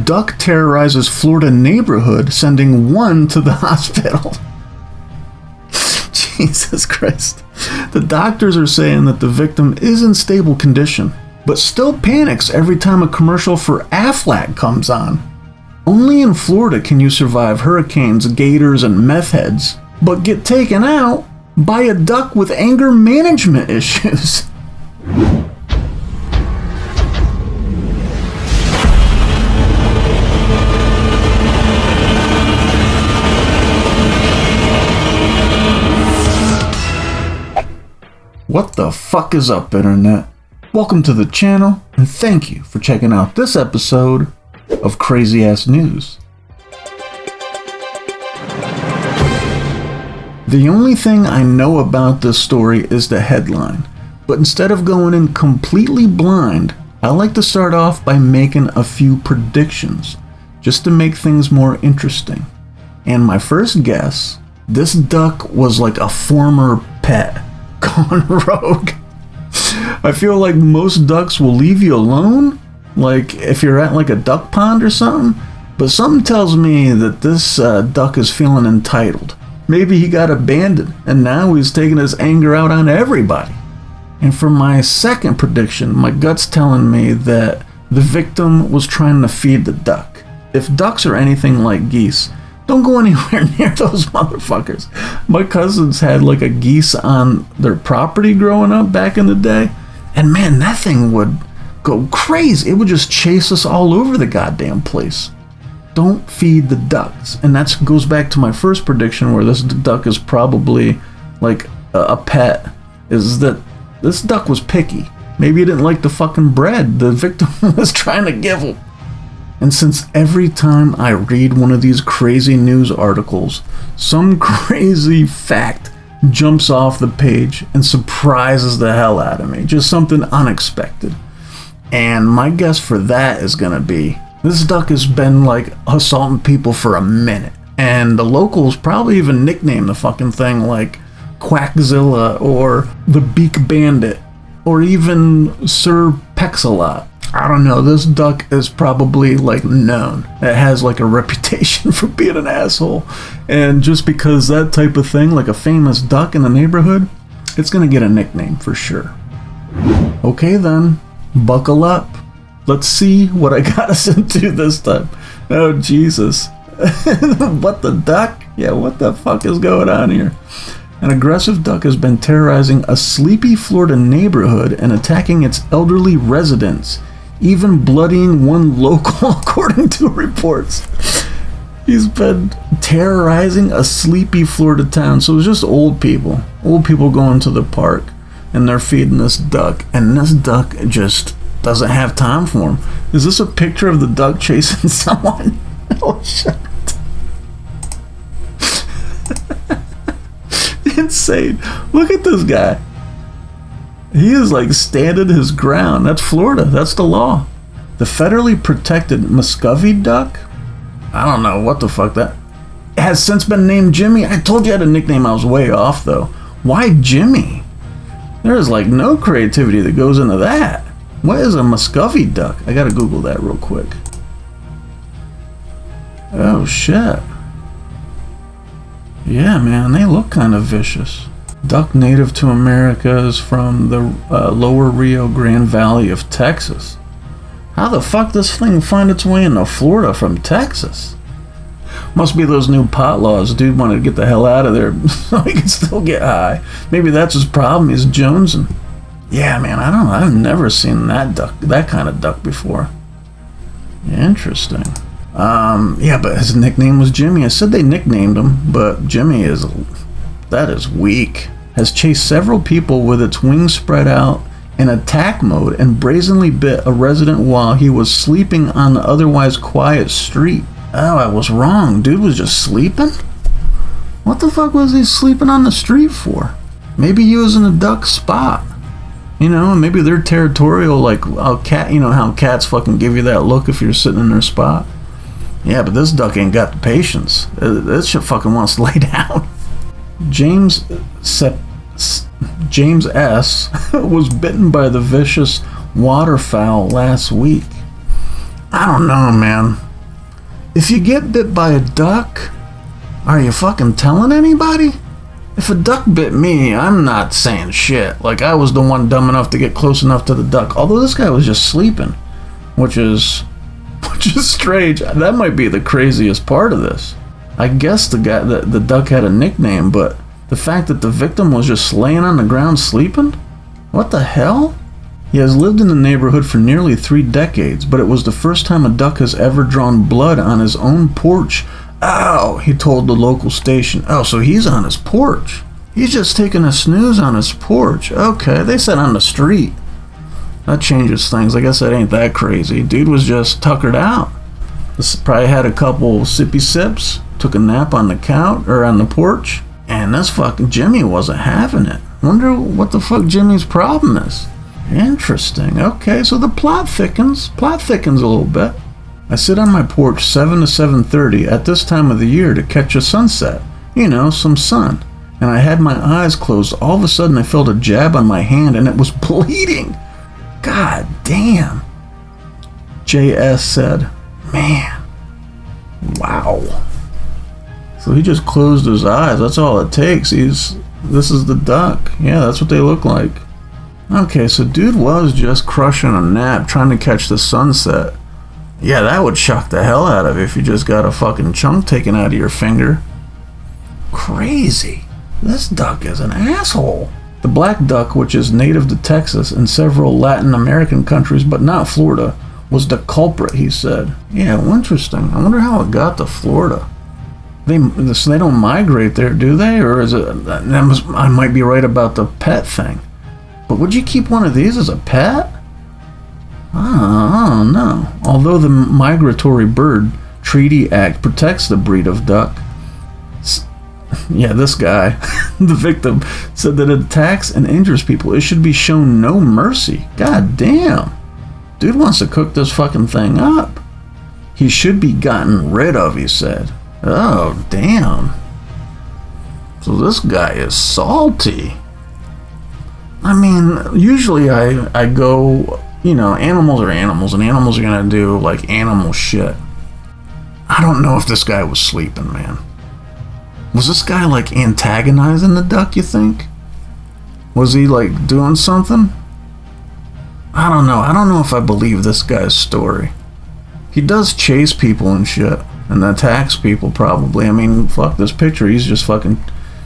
Duck terrorizes Florida neighborhood, sending one to the hospital. Jesus Christ. The doctors are saying that the victim is in stable condition, but still panics every time a commercial for Aflac comes on. Only in Florida can you survive hurricanes, gators, and meth heads, but get taken out by a duck with anger management issues. What the fuck is up, Internet? Welcome to the channel, and thank you for checking out this episode of Crazy Ass News. The only thing I know about this story is the headline, but instead of going in completely blind, I like to start off by making a few predictions, just to make things more interesting. And my first guess, this duck was like a former pet gone rogue. I feel like most ducks will leave you alone, like if you're at like a duck pond or something, but something tells me that this duck is feeling entitled. Maybe he got abandoned and now he's taking his anger out on everybody. And for my second prediction, my gut's telling me that the victim was trying to feed the duck. If ducks are anything like geese, don't go anywhere near those motherfuckers. My cousins had like a geese on their property growing up back in the day, and man, that thing would go crazy. It would just chase us all over the goddamn place. Don't feed the ducks. And that goes back to my first prediction, where this duck is probably like a pet, is that this duck was picky. Maybe he didn't like the fucking bread the victim was trying to give him. And since every time I read one of these crazy news articles, some crazy fact jumps off the page and surprises the hell out of me, just something unexpected. And my guess for that is gonna be, this duck has been like assaulting people for a minute, and the locals probably even nicknamed the fucking thing like Quackzilla or the Beak Bandit or even Sir Peck-a-Lot. I don't know, this duck is probably like known. It has like a reputation for being an asshole. And just because that type of thing, like a famous duck in the neighborhood, it's gonna get a nickname for sure. Okay then, buckle up. Let's see what I got us into this time. Oh Jesus. What the duck? Yeah, what the fuck is going on here? An aggressive duck has been terrorizing a sleepy Florida neighborhood and attacking its elderly residents, even bloodying one local, according to reports. He's been terrorizing a sleepy Florida town. So it's just old people going to the park, and they're feeding this duck, and this duck just doesn't have time for him. Is this a picture of the duck chasing someone? Oh shit. Insane. Look at this guy. He is like standing his ground. That's Florida. That's the law. The federally protected Muscovy duck, I don't know what the fuck that, has since been named Jimmy. I told you I had a nickname. I was way off though. Why Jimmy? There is like no creativity that goes into that. What is a Muscovy duck? I gotta Google that real quick. Oh shit. Yeah man, they look kind of vicious. Duck native to America is from the lower Rio Grande Valley of Texas. How the fuck this thing find its way into Florida from Texas? Must be those new pot laws. Dude wanted to get the hell out of there so he can still get high. Maybe that's his problem. He's jonesing. Yeah, man, I don't know. I've never seen that duck, that kind of duck before. Interesting. Yeah, but his nickname was Jimmy. I said they nicknamed him, but Jimmy that is weak. Has chased several people with its wings spread out in attack mode and brazenly bit a resident while he was sleeping on the otherwise quiet street. Oh, I was wrong. Dude was just sleeping? What the fuck was he sleeping on the street for? Maybe he was in a duck spot. You know, maybe they're territorial, like a cat. You know how cats fucking give you that look if you're sitting in their spot? Yeah, but this duck ain't got the patience. This shit fucking wants to lay down. James S. was bitten by the vicious waterfowl last week. I don't know, man. If you get bit by a duck, are you fucking telling anybody? If a duck bit me, I'm not saying shit. Like, I was the one dumb enough to get close enough to the duck. Although this guy was just sleeping, which is strange. That might be the craziest part of this. I guess the duck had a nickname, but the fact that the victim was just laying on the ground sleeping? What the hell? He has lived in the neighborhood for nearly 3 decades, but it was the first time a duck has ever drawn blood on his own porch. Ow, he told the local station. Oh, so he's on his porch. He's just taking a snooze on his porch. Okay, they said on the street. That changes things. I guess that ain't that crazy. Dude was just tuckered out. This probably had a couple sippy sips, took a nap on the couch, or on the porch, and this fucking Jimmy wasn't having it. Wonder what the fuck Jimmy's problem is. Interesting. Okay, so the plot thickens. Plot thickens a little bit. I sit on my porch 7 to 7:30 at this time of the year to catch a sunset. You know, some sun. And I had my eyes closed. All of a sudden I felt a jab on my hand and it was bleeding. God damn. JS said, man. Wow. So he just closed his eyes. That's all it takes. This is the duck. Yeah, that's what they look like. Okay, so dude was just crushing a nap, trying to catch the sunset. Yeah, that would shock the hell out of you if you just got a fucking chunk taken out of your finger. Crazy. This duck is an asshole. The black duck, which is native to Texas and several Latin American countries, but not Florida, was the culprit, he said. Yeah, well, interesting. I wonder how it got to Florida. So they don't migrate there, do they? Or is it... I might be right about the pet thing. But would you keep one of these as a pet? I don't know. Although the Migratory Bird Treaty Act protects the breed of duck. Yeah, this guy, the victim, said that it attacks and injures people. It should be shown no mercy. God damn. Dude wants to cook this fucking thing up. He should be gotten rid of, he said. Oh, damn. So this guy is salty. I mean, usually I go, you know, animals are animals, and animals are gonna do, like, animal shit. I don't know if this guy was sleeping, man. Was this guy, like, antagonizing the duck, you think? Was he, like, doing something? I don't know. I don't know if I believe this guy's story. He does chase people and shit, and attacks people, probably. I mean, fuck this picture. He's just fucking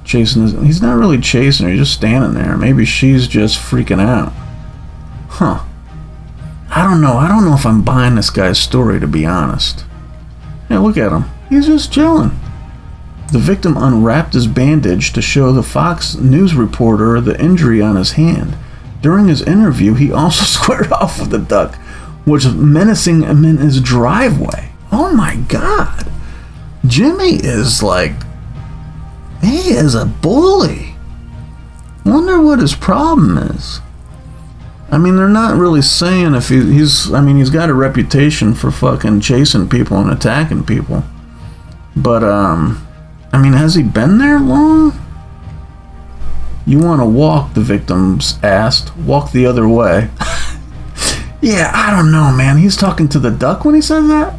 chasing he's not really chasing her, he's just standing there. Maybe she's just freaking out. Huh. I don't know if I'm buying this guy's story, to be honest. Yeah, look at him. He's just chilling. The victim unwrapped his bandage to show the Fox News reporter the injury on his hand. During his interview, he also squared off with the duck, which was menacing him in his driveway. Oh my god. Jimmy is like... he is a bully. Wonder what his problem is. I mean, they're not really saying if he's got a reputation for fucking chasing people and attacking people. But, I mean, has he been there long? You want to walk, the victims asked. Walk the other way. Yeah, I don't know, man. He's talking to the duck when he said that?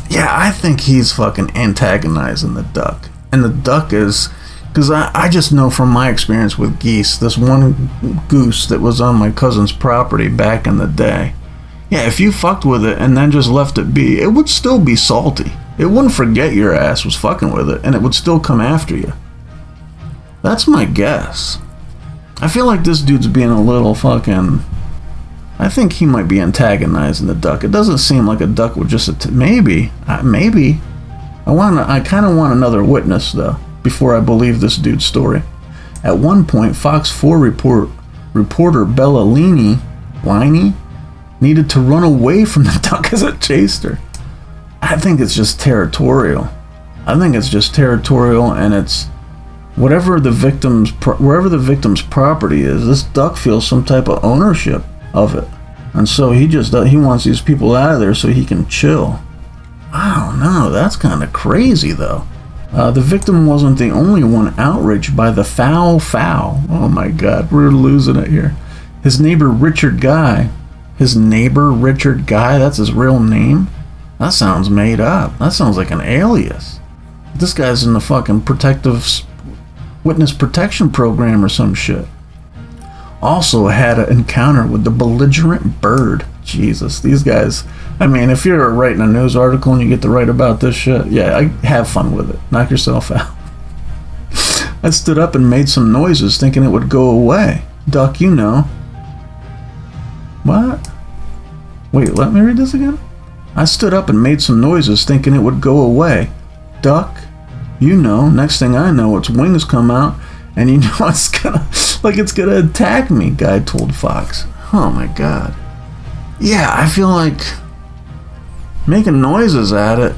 Yeah, I think he's fucking antagonizing the duck. And the duck is... because I just know from my experience with geese, this one goose that was on my cousin's property back in the day. Yeah, if you fucked with it and then just left it be, it would still be salty. It wouldn't forget your ass was fucking with it, and it would still come after you. That's my guess. I feel like this dude's being a little fucking... I think he might be antagonizing the duck. It doesn't seem like a duck would just... maybe. Maybe. I kind of want another witness, though, before I believe this dude's story. At one point, Fox 4 reporter Bella Liney needed to run away from the duck as it chased her. I think it's just territorial. And it's wherever the victim's property is, this duck feels some type of ownership of it. And so he wants these people out of there so he can chill. I don't know, that's kind of crazy though. The victim wasn't the only one outraged by the foul. Oh my god, we're losing it here. His neighbor Richard Guy His neighbor, Richard Guy, that's his real name? That sounds made up. That sounds like an alias. This guy's in the fucking witness protection program or some shit. Also had an encounter with the belligerent bird. Jesus, these guys. I mean, if you're writing a news article and you get to write about this shit, yeah, have fun with it. Knock yourself out. I stood up and made some noises thinking it would go away. Duck, you know. What? Wait, let me read this again. I stood up and made some noises thinking it would go away. Duck, you know. Next thing I know, its wings come out and you know it's gonna attack me, Guy told Fox. Oh my god. Yeah, I feel like making noises at it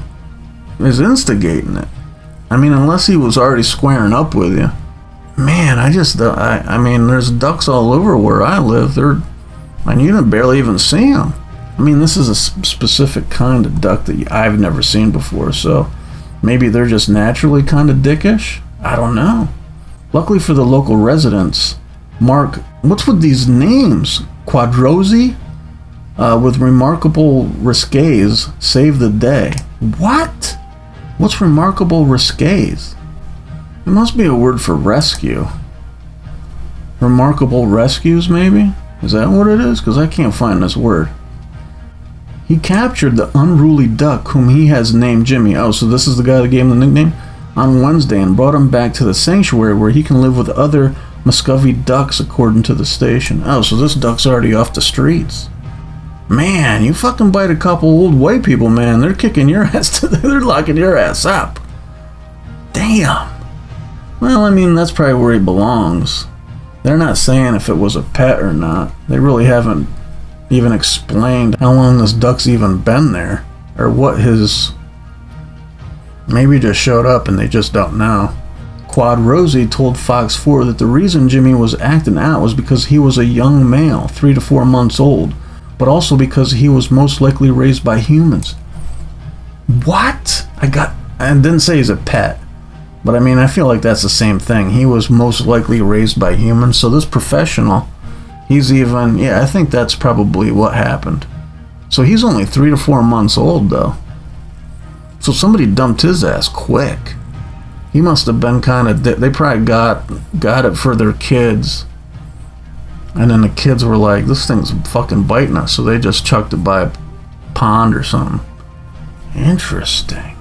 is instigating it. I mean, unless he was already squaring up with you. Man, I mean, there's ducks all over where I live. And you can barely even see them. I mean, this is a specific kind of duck that I've never seen before, so maybe they're just naturally kind of dickish? I don't know. Luckily for the local residents, Mark, what's with these names? Quadrosi? With remarkable risques, saved the day. What? What's remarkable risques? It must be a word for rescue. Remarkable rescues, maybe? Is that what it is? Because I can't find this word. He captured the unruly duck whom he has named Jimmy. Oh, so this is the guy that gave him the nickname? On Wednesday, and brought him back to the sanctuary where he can live with other Muscovy ducks, according to the station. Oh, so this duck's already off the streets. Man, you fucking bite a couple old white people, man. They're kicking your ass they're locking your ass up. Damn. Well, I mean, that's probably where he belongs. They're not saying if it was a pet or not. They really haven't even explained how long this duck's even been there. Or what his... Maybe he just showed up and they just don't know. Quadrosi told Fox 4 that the reason Jimmy was acting out was because he was a young male, 3 to 4 months old, but also because he was most likely raised by humans. What? I didn't say he's a pet, but I mean, I feel like that's the same thing. He was most likely raised by humans, so this professional, I think that's probably what happened. So he's only 3 to 4 months old, though. So somebody dumped his ass quick. He must have been they probably got it for their kids. And then the kids were like, this thing's fucking biting us. So they just chucked it by a pond or something. Interesting.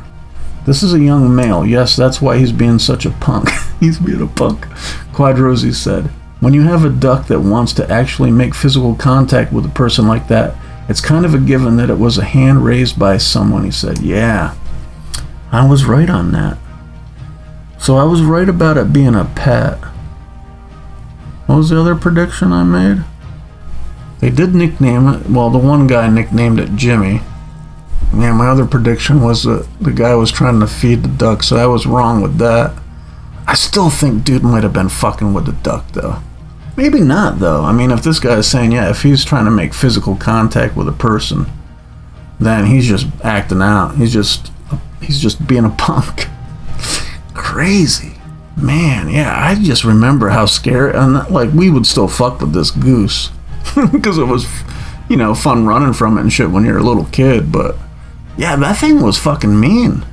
This is a young male. Yes, that's why he's being such a punk. He's being a punk. Quadrosi said, when you have a duck that wants to actually make physical contact with a person like that, it's kind of a given that it was a hand raised by someone, he said. Yeah, I was right on that. So I was right about it being a pet. What was the other prediction I made? They did nickname it. Well, the one guy nicknamed it Jimmy. Yeah, my other prediction was that the guy was trying to feed the duck, so I was wrong with that. I still think dude might have been fucking with the duck, though. Maybe not, though. I mean, if this guy is saying, yeah, if he's trying to make physical contact with a person, then he's just acting out. He's just being a punk. Crazy. Man, yeah, I just remember how scary, and like, we would still fuck with this goose because it was, fun running from it and shit when you're a little kid, but yeah, that thing was fucking mean.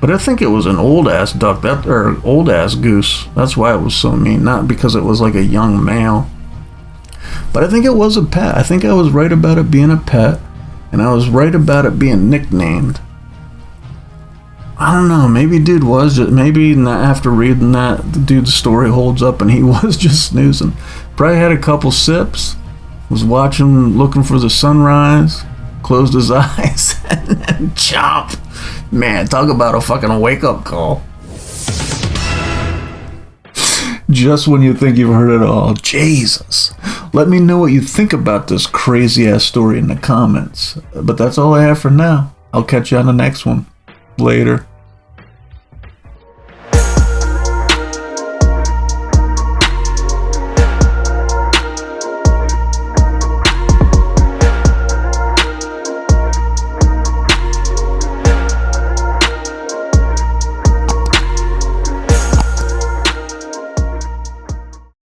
But I think it was an old ass duck, or old ass goose. That's why it was so mean, not because it was like a young male. But I think it was a pet. I think I was right about it being a pet, and I was right about it being nicknamed. I don't know, maybe dude was just, maybe after reading that, the dude's story holds up and he was just snoozing. Probably had a couple sips, was watching, looking for the sunrise, closed his eyes, and then chomp. Man, talk about a fucking wake-up call. Just when you think you've heard it all. Jesus. Let me know what you think about this crazy-ass story in the comments. But that's all I have for now. I'll catch you on the next one. Later.